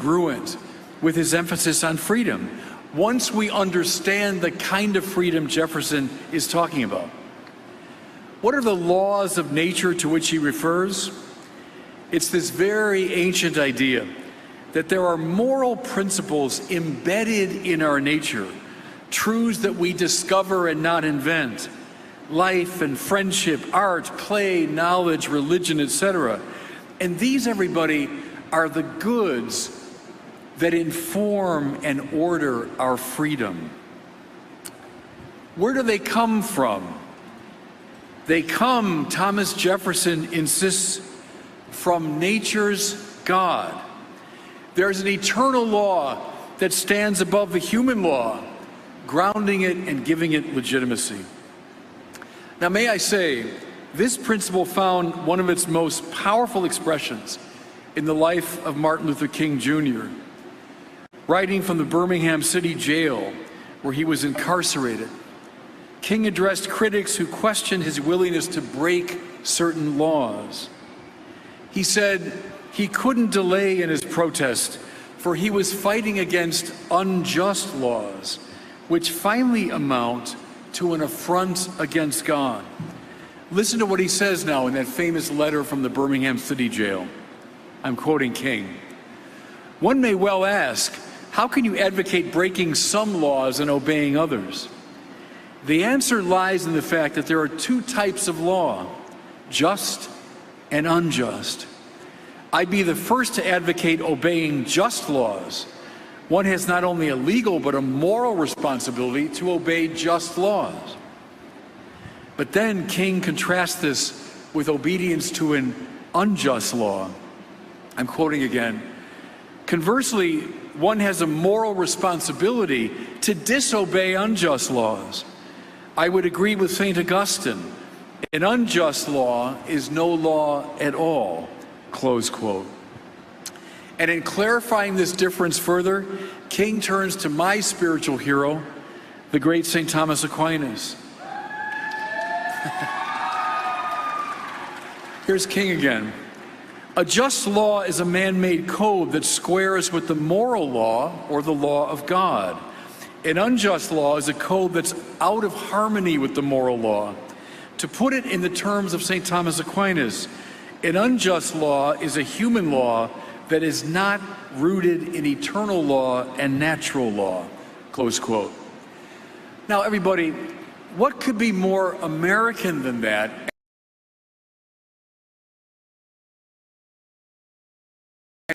congruent with his emphasis on freedom, once we understand the kind of freedom Jefferson is talking about. What are the laws of nature to which he refers? It's this very ancient idea that there are moral principles embedded in our nature, truths that we discover and not invent, life and friendship, art, play, knowledge, religion, etc. And these, everybody, are the goods that inform and order our freedom. Where do they come from? They come, Thomas Jefferson insists, from nature's God. There's an eternal law that stands above the human law, grounding it and giving it legitimacy. Now, may I say, this principle found one of its most powerful expressions in the life of Martin Luther King Jr. Writing from the Birmingham City Jail, where he was incarcerated, King addressed critics who questioned his willingness to break certain laws. He said he couldn't delay in his protest, for he was fighting against unjust laws, which finally amount to an affront against God. Listen to what he says now in that famous letter from the Birmingham City Jail. I'm quoting King. One may well ask, how can you advocate breaking some laws and obeying others? The answer lies in the fact that there are two types of law, just and unjust. I'd be the first to advocate obeying just laws. One has not only a legal but a moral responsibility to obey just laws. But then King contrasts this with obedience to an unjust law. I'm quoting again. Conversely, one has a moral responsibility to disobey unjust laws. I would agree with St. Augustine. An unjust law is no law at all, close quote. And in clarifying this difference further, King turns to my spiritual hero, the great St. Thomas Aquinas. Here's King again. A just law is a man-made code that squares with the moral law or the law of God. An unjust law is a code that's out of harmony with the moral law. To put it in the terms of St. Thomas Aquinas, an unjust law is a human law that is not rooted in eternal law and natural law, close quote. Now, everybody, what could be more American than that